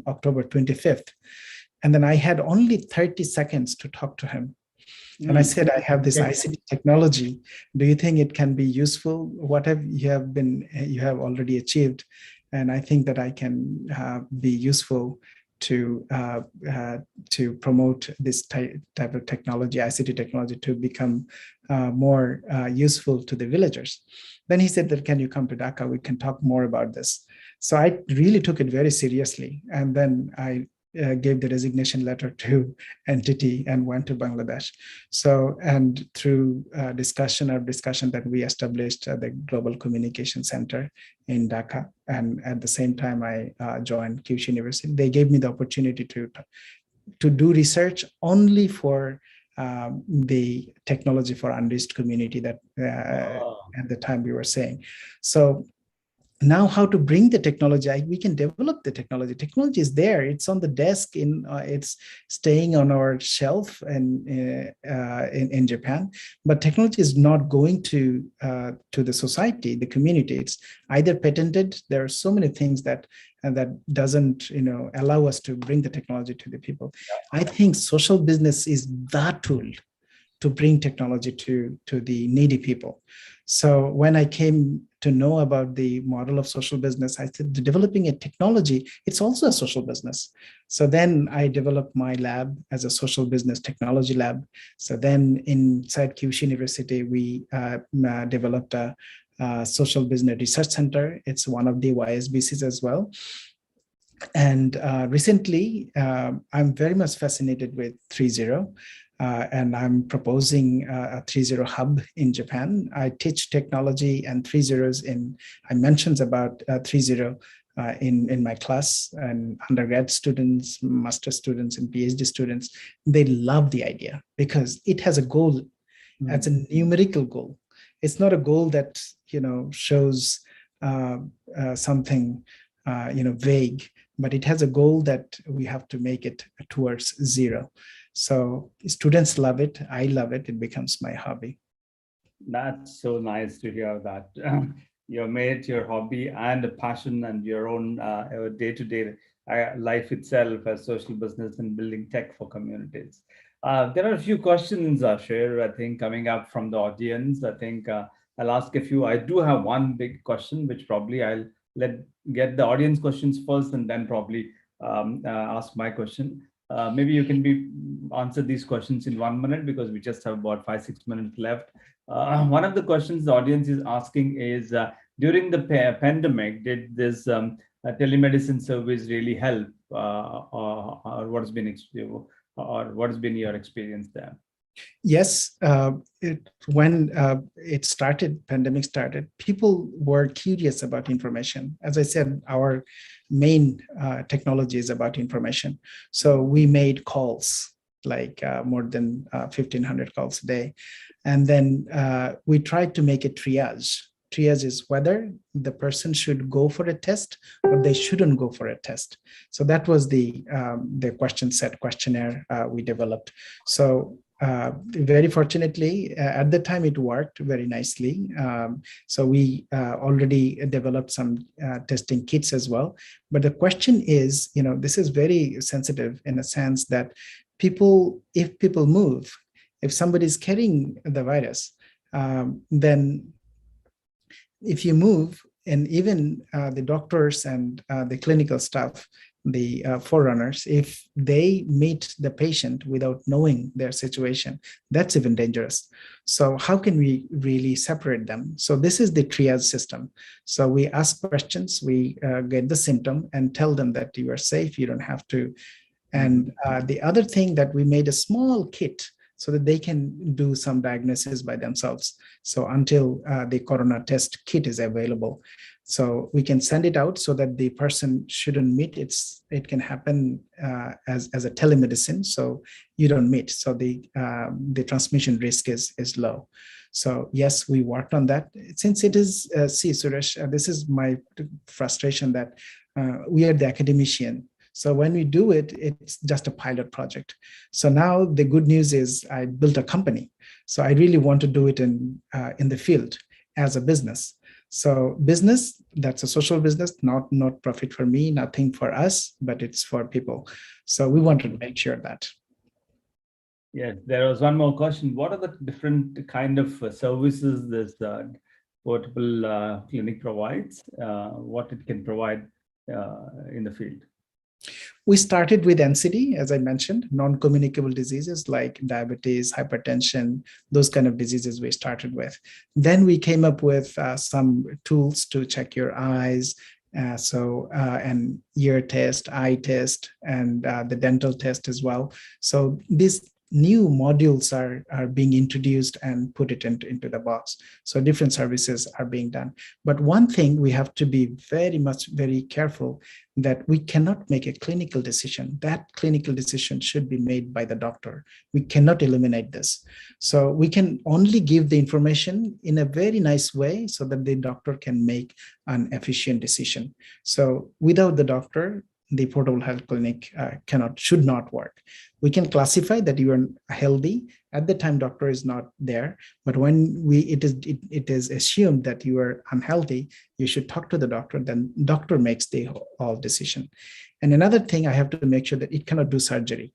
October 25th. And then I had only 30 seconds to talk to him. And I said, I have this ICT technology. Do you think it can be useful? What have you have already achieved? And I think that I can be useful to promote this type of technology, ICT technology, to become more useful to the villagers. Then he said that, can you come to Dhaka? We can talk more about this. So I really took it very seriously. And then I gave the resignation letter to entity and went to Bangladesh. So, and through discussion that we established the Global Communication Center in Dhaka. And at the same time, I joined Kyushu University. They gave me the opportunity to do research only for the technology for unreached community that at the time we were saying. So now how to bring the technology, we can develop the technology. Technology is there, it's on the desk, it's staying on our shelf in Japan, but technology is not going to the society, the community. It's either patented. There are so many things that doesn't allow us to bring the technology to the people. I think social business is that tool to bring technology to the needy people. So when I came to know about the model of social business, I said, developing a technology, it's also a social business. So then I developed my lab as a social business technology lab. So then inside Kyushu University, we developed a social business research center. It's one of the YSBCs as well. And recently, I'm very much fascinated with 3ZERO. And I'm proposing a 3ZERO hub in Japan. I teach technology and 3ZEROs I mentioned about 3ZERO in my class, and undergrad students, master students, and PhD students. They love the idea because it has a goal. It's a numerical goal. It's not a goal that shows something vague, but it has a goal that we have to make it towards zero. So students love it. I love it. It becomes my hobby. That's so nice to hear that. You made it your hobby and a passion and your own day-to-day life itself as social business and building tech for communities. There are a few questions, Ashir, I think, coming up from the audience. I think I'll ask a few. I do have one big question, which probably I'll get the audience questions first and then probably ask my question. Maybe you can answer these questions in 1 minute because we just have about 5-6 minutes left. One of the questions the audience is asking is, during the pandemic, did this telemedicine service really help, or what's been your experience there? Yes, when pandemic started, people were curious about information. As I said, our main technology is about information. So we made calls, like more than 1,500 calls a day. And then we tried to make a triage. Triage is whether the person should go for a test or they shouldn't go for a test. So that was the question set questionnaire we developed. So very fortunately, at the time, it worked very nicely. So we already developed some testing kits as well. But the question is, this is very sensitive in a sense that if people move, if somebody's carrying the virus, then if you move, and even the doctors and the clinical staff, the forerunners, if they meet the patient without knowing their situation, that's even dangerous. So how can we really separate them? So this is the triage system. So we ask questions, we get the symptom and tell them that you are safe, you don't have to. And the other thing that we made a small kit so that they can do some diagnosis by themselves. So until the corona test kit is available. So we can send it out so that the person shouldn't meet. It can happen as a telemedicine, so you don't meet. So the transmission risk is low. So yes, we worked on that. Since it is, see, Suresh, this is my frustration that we are the academician. So when we do it, it's just a pilot project. So now the good news is I built a company. So I really want to do it in the field as a business. So business, that's a social business, not profit for me, nothing for us, but it's for people. So we wanted to make sure that. Yes, there was one more question. What are the different kind of services this portable clinic provides? What it can provide in the field? we started with NCD, as I mentioned, non-communicable diseases like diabetes, hypertension, those kind of diseases we started with. Then we came up with some tools to check your eyes, an ear test, eye test, and the dental test as well. So these new modules are being introduced and put it into the box. So different services are being done. But one thing we have to be very careful that we cannot make a clinical decision. That clinical decision should be made by the doctor. We cannot eliminate this. So we can only give the information in a very nice way so that the doctor can make an efficient decision. So without the doctor, the portable health clinic should not work. We can classify that you are healthy at the time doctor is not there, but when it is assumed that you are unhealthy, you should talk to the doctor. Then doctor makes the whole decision. And another thing, I have to make sure that it cannot do surgery.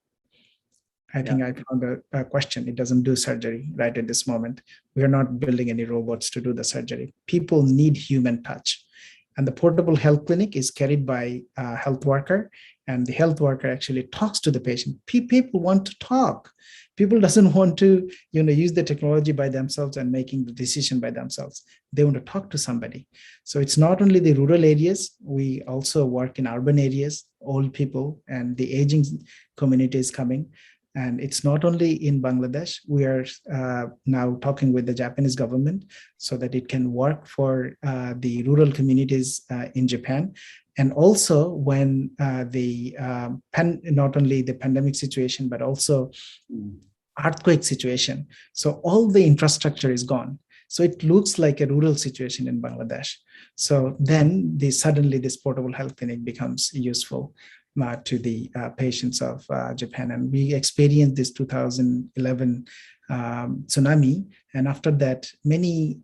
I think I found a question. It doesn't do surgery right at this moment. We are not building any robots to do the surgery. People need human touch. And the portable health clinic is carried by a health worker, and the health worker actually talks to the patient. People want to talk. People doesn't want to, use the technology by themselves and making the decision by themselves. They want to talk to somebody. So it's not only the rural areas. We also work in urban areas, old people, and the aging community is coming. And it's not only in Bangladesh. We are now talking with the Japanese government so that it can work for the rural communities in Japan. And also when not only the pandemic situation, but also earthquake situation. So all the infrastructure is gone. So it looks like a rural situation in Bangladesh. So then suddenly this portable health clinic becomes useful to the patients of Japan. And we experienced this 2011 tsunami. And after that, many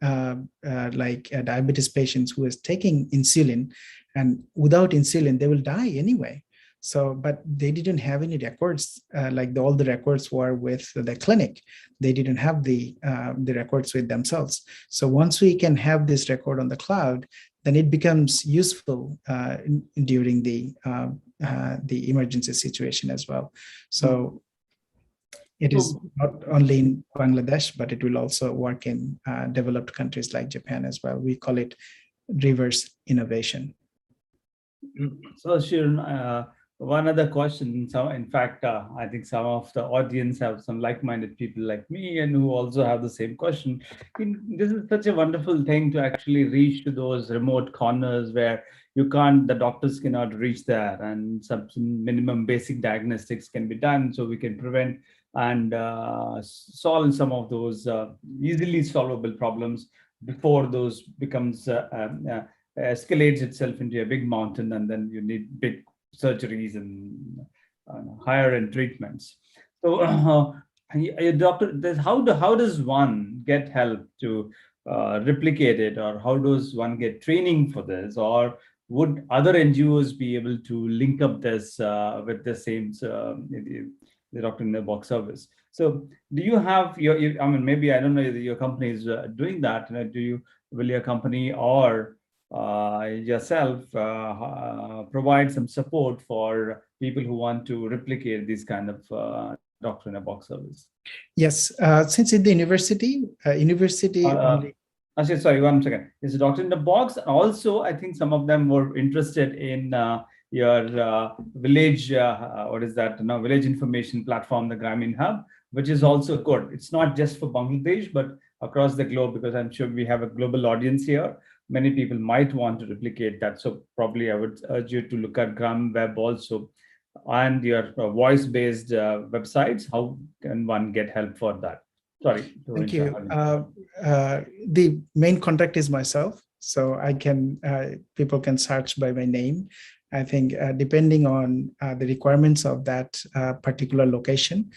diabetes patients who was taking insulin, and without insulin, they will die anyway. So, but they didn't have any records, all the records were with the clinic. They didn't have the records with themselves. So once we can have this record on the cloud, then it becomes useful during the emergency situation as well. So it is not only in Bangladesh, but it will also work in developed countries like Japan as well. We call it reverse innovation. So Ashir, one other question. So in fact, I think some of the audience have some like-minded people like me and who also have the same question. This is such a wonderful thing to actually reach to those remote corners where the doctors cannot reach there, and some minimum basic diagnostics can be done so we can prevent and solve some of those easily solvable problems before those becomes escalates itself into a big mountain, and then you need big surgeries and higher end treatments. So, doctor, how does one get help to replicate it, or how does one get training for this, or would other NGOs be able to link up this with the same the Doctor in the Box service? So, do you have maybe I don't know if your company is doing that. Will your company or yourself provide some support for people who want to replicate this kind of Doctor in a Box service? Yes, since in the university only. Ashir, sorry, 1 second. Is a Doctor in the Box. Also, I think some of them were interested in your village, village information platform, the Grameen Hub, which is also good. It's not just for Bangladesh, but across the globe, because I'm sure we have a global audience here. Many people might want to replicate that. So probably I would urge you to look at Gram Web also and your voice-based websites. How can one get help for that? Sorry. Thank you. The main contact is myself. So I can, people can search by my name. I think depending on the requirements of that particular location,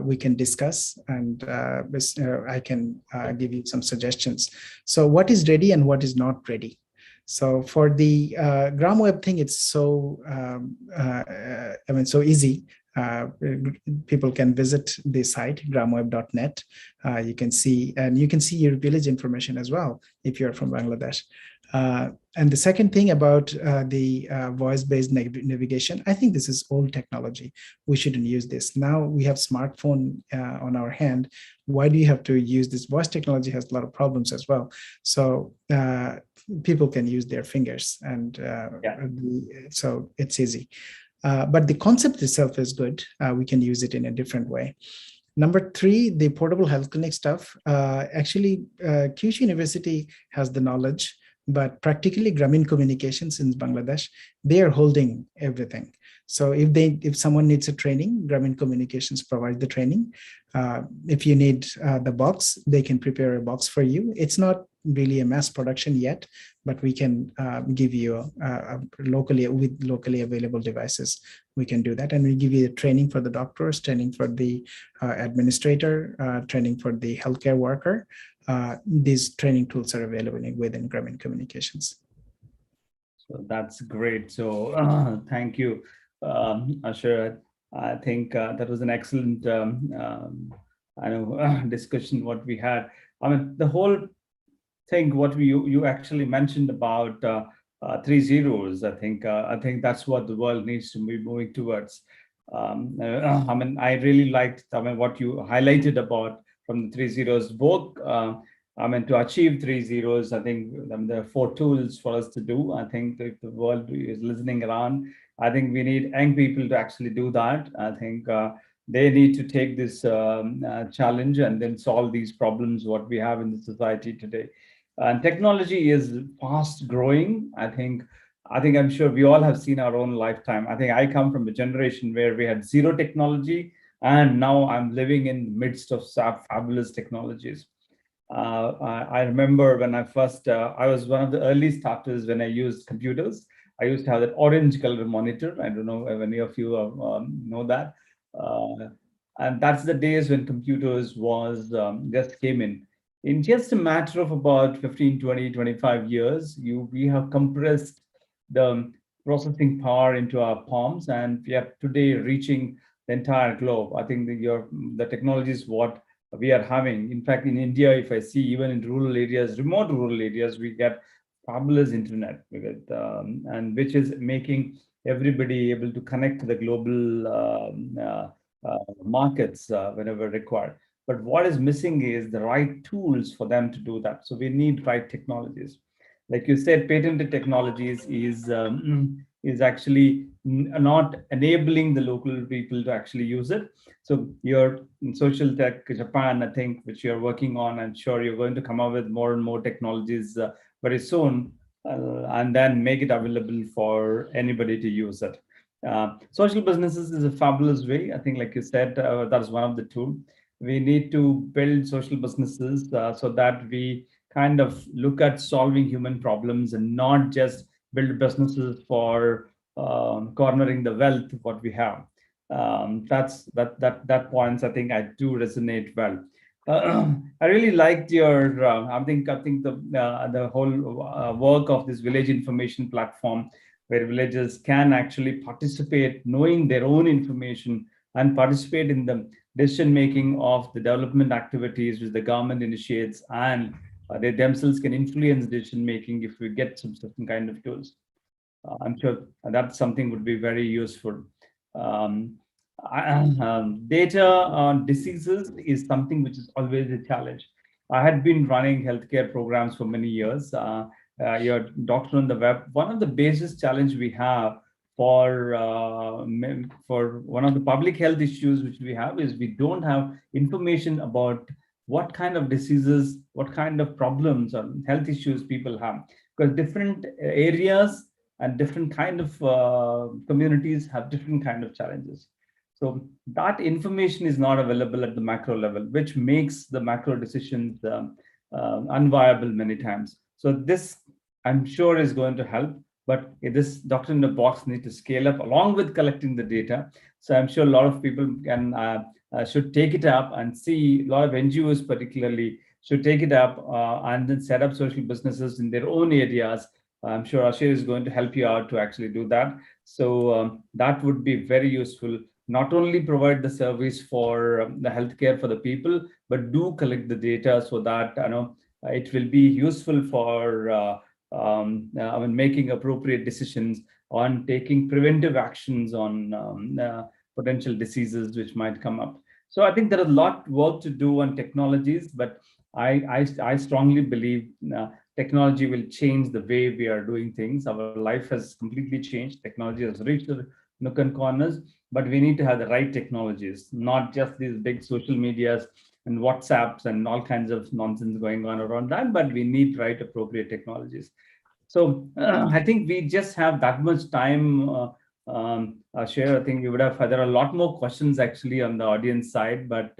we can discuss, and I can give you some suggestions. So what is ready and what is not ready? So for the Gram Web thing, it's so so easy. People can visit the site gramweb.net. You can see your village information as well if you're from Bangladesh. And the second thing about the voice-based navigation, I think this is old technology. We shouldn't use this. Now we have smartphone on our hand. Why do you have to use this? Voice technology has a lot of problems as well. So people can use their fingers, and so it's easy. But the concept itself is good. We can use it in a different way. Number three, the portable health clinic stuff. Actually, Kyushu University has the knowledge, but practically Grameen Communications in Bangladesh, they are holding everything. So if someone needs a training, Grameen Communications provides the training. If you need the box, they can prepare a box for you. It's not really a mass production yet, but we can give you locally available devices. We can do that, and we give you training for the doctors, training for the administrator, training for the healthcare worker. These training tools are available within Grameen Communications. So that's great. So thank you, Ashir. I think that was an excellent discussion what we had. I mean, the whole thing what you actually mentioned about 3 zeros. I think that's what the world needs to be moving towards. I mean, I really liked what you highlighted about from the 3 zeros book. I mean, to achieve 3 zeros, I think there are 4 tools for us to do. I think if the world is listening around, I think we need young people to actually do that. I think they need to take this challenge and then solve these problems what we have in the society today. And technology is fast growing. I think I'm sure we all have seen our own lifetime. I think I come from a generation where we had zero technology, and now I'm living in the midst of fabulous technologies. I remember when I first, I was one of the early starters when I used computers. I used to have that orange color monitor. I don't know if any of you know that. And that's the days when computers was just came in. In just a matter of about 15, 20, 25 years, we have compressed the processing power into our palms, and we are today reaching the entire globe. I think the technology is what we are having. In fact, in India, if I see even in rural areas, remote rural areas, we get fabulous internet, and which is making everybody able to connect to the global markets whenever required. But what is missing is the right tools for them to do that. So we need right technologies. Like you said, patented technologies is actually not enabling the local people to actually use it. So your social tech Japan, I think, which you're working on, I'm sure you're going to come up with more and more technologies very soon, and then make it available for anybody to use it. Social businesses is a fabulous way. I think, like you said, that's one of the tools. We need to build social businesses so that we kind of look at solving human problems and not just build businesses for cornering the wealth of what we have. That points, I think, I do resonate well. I really liked your. I think the whole work of this village information platform, where villagers can actually participate, knowing their own information, and participate in the decision making of the development activities which the government initiates, and they themselves can influence decision making if we get some certain kind of tools. I'm sure that's something would be very useful. Data on diseases is something which is always a challenge. I had been running healthcare programs for many years. Your doctor on the web, one of the biggest challenge we have for one of the public health issues which we have is we don't have information about what kind of diseases, what kind of problems or health issues people have, because different areas and different kind of communities have different kind of challenges. So that information is not available at the macro level, which makes the macro decisions unviable many times. So this, I'm sure, is going to help. But this doctor in the box needs to scale up along with collecting the data. So I'm sure a lot of people can should take it up and see, a lot of NGOs particularly should take it up and then set up social businesses in their own areas. I'm sure Ashir is going to help you out to actually do that. So that would be very useful. Not only provide the service for the healthcare for the people, but do collect the data so that it will be useful for making appropriate decisions on taking preventive actions on potential diseases which might come up. So I think there is a lot of work to do on technologies, but I strongly believe technology will change the way we are doing things. Our life has completely changed. Technology has reached the nook and corners, but we need to have the right technologies, not just these big social medias and WhatsApps and all kinds of nonsense going on around that, but we need right appropriate technologies. So I think we just have that much time. Ashir, I think we would have, there are a lot more questions actually on the audience side, but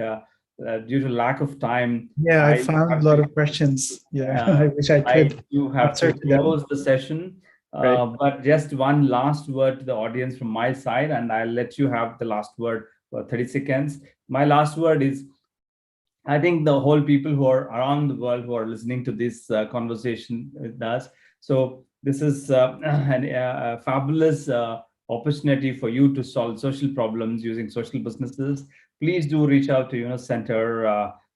due to lack of time. Yeah, I found a lot of questions. Yeah, I wish I could. You have to close the session. Right. But just one last word to the audience from my side, and I'll let you have the last word for 30 seconds. My last word is, I think the whole people who are around the world who are listening to this conversation with us. So this is a fabulous opportunity for you to solve social problems using social businesses. Please do reach out to Yunus Center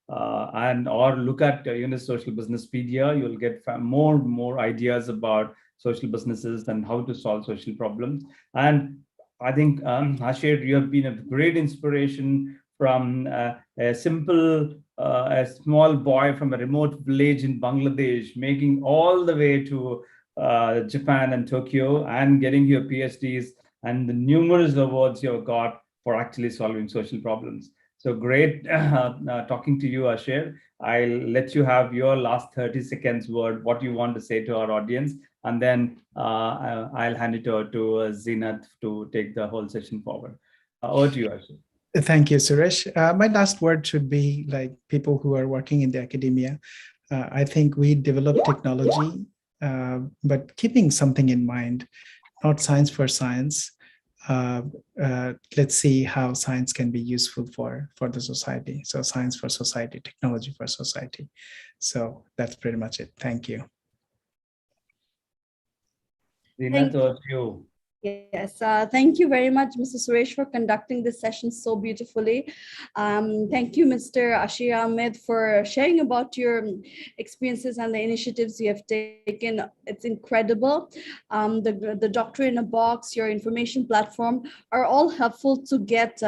and or look at Yunus Social Businesspedia. You'll get more ideas about social businesses and how to solve social problems. And I think, Ashir, you have been a great inspiration from a simple, a small boy from a remote village in Bangladesh, making all the way to Japan and Tokyo and getting your PhDs and the numerous awards you have got for actually solving social problems. So great talking to you, Ashir. I'll let you have your last 30 seconds word, what you want to say to our audience, and then I'll hand it over to Zeenat to take the whole session forward. Over to you, Ashir. Thank you, Suresh. My last word should be like people who are working in the academia. I think we develop technology, but keeping something in mind, not science for science. Let's see how science can be useful for the society. So science for society, technology for society. So that's pretty much it. Thank you. Zeenat, over to you. Yes, thank you very much, Mr. Suresh, for conducting this session so beautifully. Thank you, Mr. Ashir Ahmed, for sharing about your experiences and the initiatives you have taken. It's incredible. The Doctor in a Box, your information platform are all helpful to get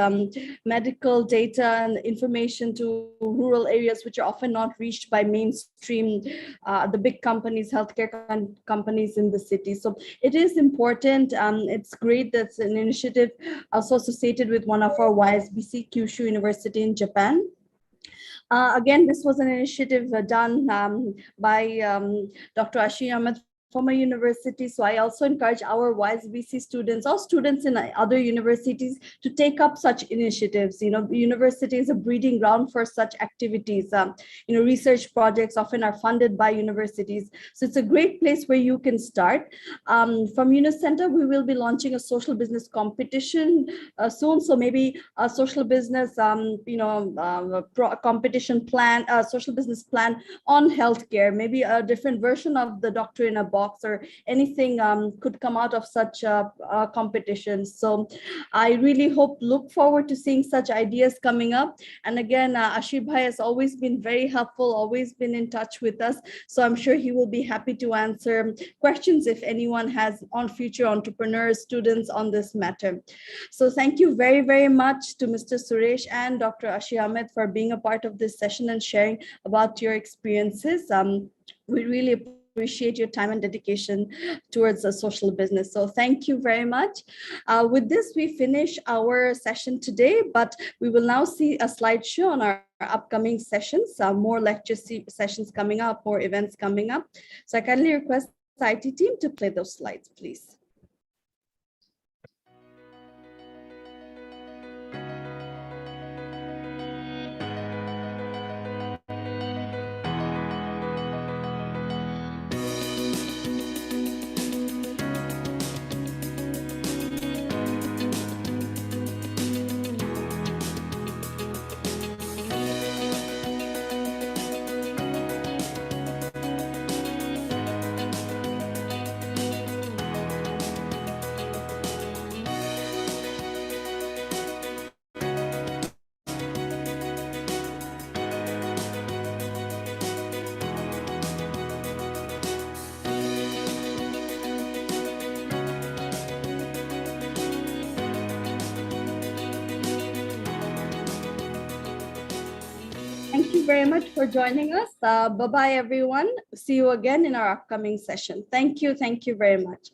medical data and information to rural areas, which are often not reached by mainstream, the big companies, healthcare companies in the city. So it is important. It's great that's an initiative also associated with one of our YSBC, Kyushu University in Japan. Again, this was an initiative done by Dr. Ashir Ahmed from a university. So I also encourage our YSBC students or students in other universities to take up such initiatives. You know, the university is a breeding ground for such activities. You know, research projects often are funded by universities. So it's a great place where you can start. From Yunus Center, we will be launching a social business competition soon. So maybe a social business, competition plan, social business plan on healthcare, maybe a different version of the Doctor in a Box or anything could come out of such competitions. So I really look forward to seeing such ideas coming up. And again, Ashir Bhai has always been very helpful, always been in touch with us. So I'm sure he will be happy to answer questions if anyone has on future entrepreneurs, students on this matter. So thank you very, very much to Mr. Suresh and Dr. Ashir Ahmed for being a part of this session and sharing about your experiences. We really appreciate your time and dedication towards a social business. So thank you very much. With this, we finish our session today, but we will now see a slideshow on our upcoming sessions, more lecture sessions coming up, more events coming up. So I kindly request the IT team to play those slides, please. Thank you very much for joining us. Bye-bye, everyone. See you again in our upcoming session. Thank you. Thank you very much.